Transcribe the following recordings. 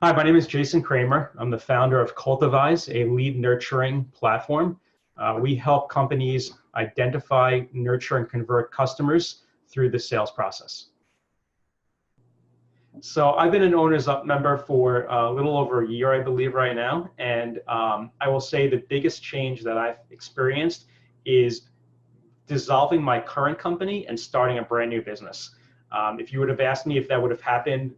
Hi, my name is Jason Kramer. I'm the founder of Cultivize, a lead nurturing platform. We help companies identify, nurture, and convert customers through the sales process. So I've been an Owners Up member for a little over a year, I believe, right now. And I will say the biggest change that I've experienced is dissolving my current company and starting a brand new business. If you would have asked me if that would have happened,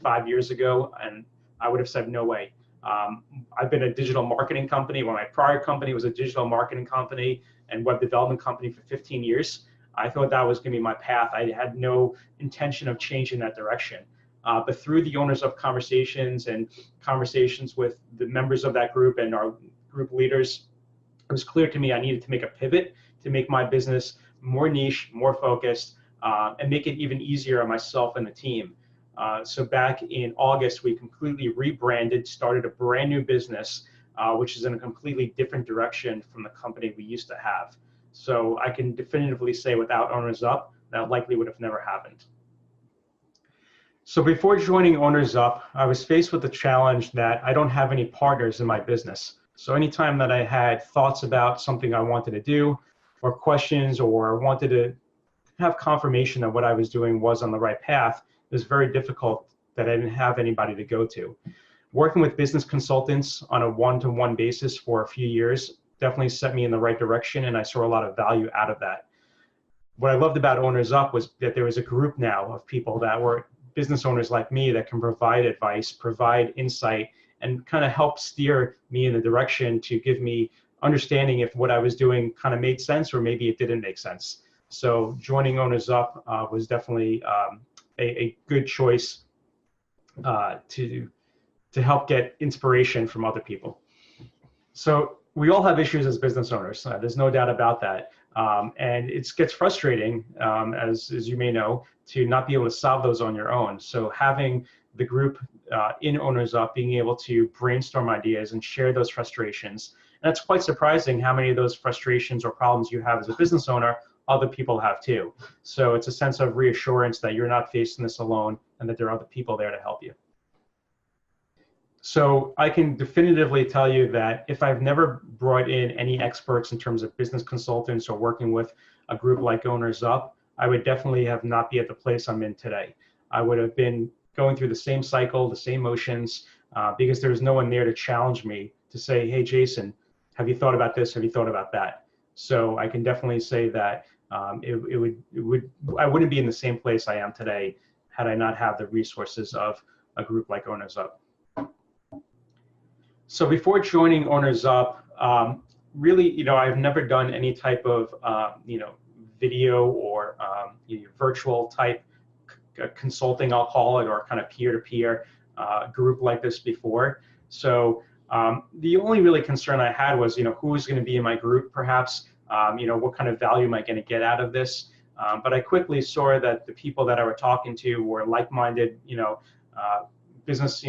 5 years ago, and I would have said no way. I've been a digital marketing company. Well, my prior company was a digital marketing company and web development company for 15 years. I thought that was going to be my path. I had no intention of changing that direction. But through the Owners Up conversations and conversations with the members of that group and our group leaders, it was clear to me I needed to make a pivot to make my business more niche, more focused, and make it even easier on myself and the team. So back in August, we completely rebranded, started a brand new business, which is in a completely different direction from the company we used to have. So I can definitively say without Owners Up, that likely would have never happened. So before joining Owners Up, I was faced with the challenge that I don't have any partners in my business. So anytime that I had thoughts about something I wanted to do, or questions, or wanted to have confirmation that what I was doing was on the right path, it was very difficult that I didn't have anybody to go to. Working with business consultants on a one-to-one basis for a few years definitely set me in the right direction, and I saw a lot of value out of that. What I loved about Owners Up was that there was a group now of people that were business owners like me that can provide advice, provide insight, and kind of help steer me in the direction to give me understanding if what I was doing kind of made sense or maybe it didn't make sense. So joining Owners Up was definitely a good choice to help get inspiration from other people. So we all have issues as business owners. There's no doubt about that. And it gets frustrating, as you may know, to not be able to solve those on your own. So having the group in Owners Up being able to brainstorm ideas and share those frustrations. And it's quite surprising how many of those frustrations or problems you have as a business owner other people have too. So it's a sense of reassurance that you're not facing this alone and that there are other people there to help you. So I can definitively tell you that if I've never brought in any experts in terms of business consultants or working with a group like Owners Up, I would definitely have not be at the place I'm in today. I would have been going through the same cycle, the same motions, because there was no one there to challenge me to say, hey, Jason, have you thought about this? Have you thought about that? So I can definitely say that I wouldn't be in the same place I am today had I not have the resources of a group like Owners Up. So before joining Owners Up, really, I've never done any type of, video or virtual type consulting, I'll call it, or kind of peer-to-peer group like this before. So the only really concern I had was, who's going to be in my group, perhaps, what kind of value am I going to get out of this? But I quickly saw that the people that I were talking to were like-minded, business,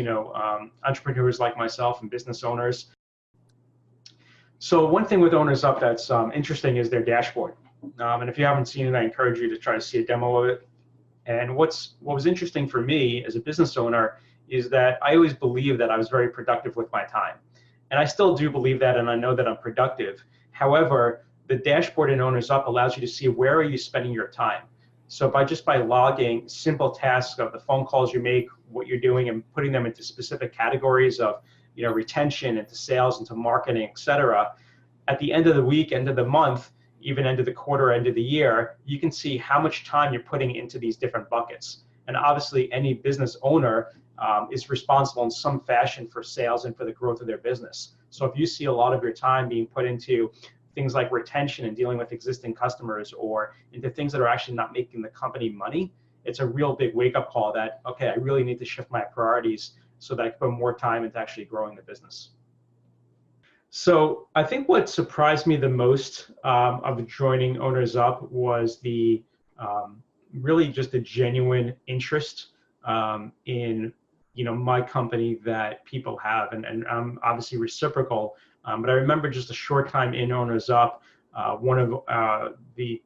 entrepreneurs like myself and business owners. So one thing with Owners Up that's interesting is their dashboard. And if you haven't seen it, I encourage you to try to see a demo of it. And what was interesting for me as a business owner is that I always believed that I was very productive with my time. And I still do believe that, and I know that I'm productive. However, the dashboard in Owners Up allows you to see where are you spending your time. So by logging simple tasks of the phone calls you make, what you're doing, and putting them into specific categories of retention, into sales, into marketing, et cetera, at the end of the week, end of the month, even end of the quarter, end of the year, you can see how much time you're putting into these different buckets. And obviously, any business owner is responsible in some fashion for sales and for the growth of their business. So if you see a lot of your time being put into things like retention and dealing with existing customers, or into things that are actually not making the company money, it's a real big wake-up call that, okay, I really need to shift my priorities so that I can put more time into actually growing the business. So I think what surprised me the most of joining Owners Up was the really just a genuine interest in my company that people have, and I'm obviously reciprocal. But I remember just a short time in Owners Up, one of the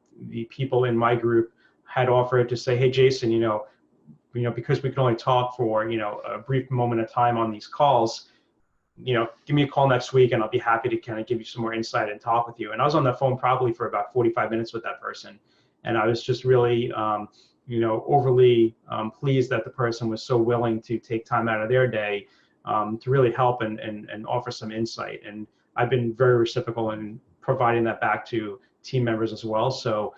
people in my group had offered to say, hey, Jason, because we can only talk for, a brief moment of time on these calls, give me a call next week and I'll be happy to kind of give you some more insight and talk with you. And I was on the phone probably for about 45 minutes with that person. And I was just really, overly pleased that the person was so willing to take time out of their day to really help and offer some insight. And I've been very reciprocal in providing that back to team members as well. So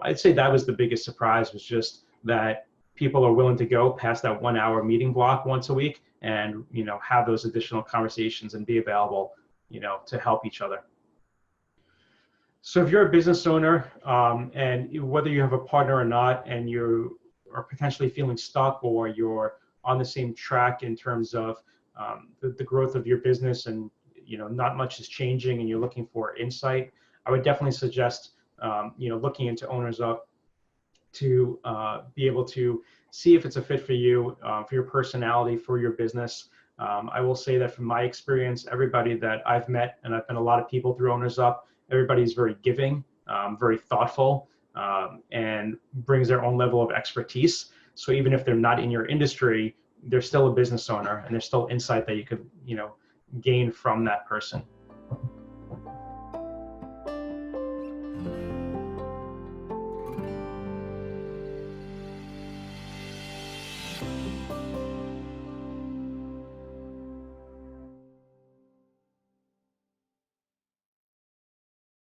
I'd say that was the biggest surprise, was just that people are willing to go past that 1 hour meeting block once a week and, have those additional conversations and be available, to help each other. So if you're a business owner, and whether you have a partner or not, and you are potentially feeling stuck, or you're on the same track in terms of the growth of your business, and not much is changing, and you're looking for insight, I would definitely suggest looking into Owners Up to be able to see if it's a fit for you, for your personality, for your business. I will say that from my experience, everybody that I've met, and I've met a lot of people through Owners Up, everybody's very giving, very thoughtful, and brings their own level of expertise. So even if they're not in your industry, they're still a business owner, and there's still insight that you could, gain from that person.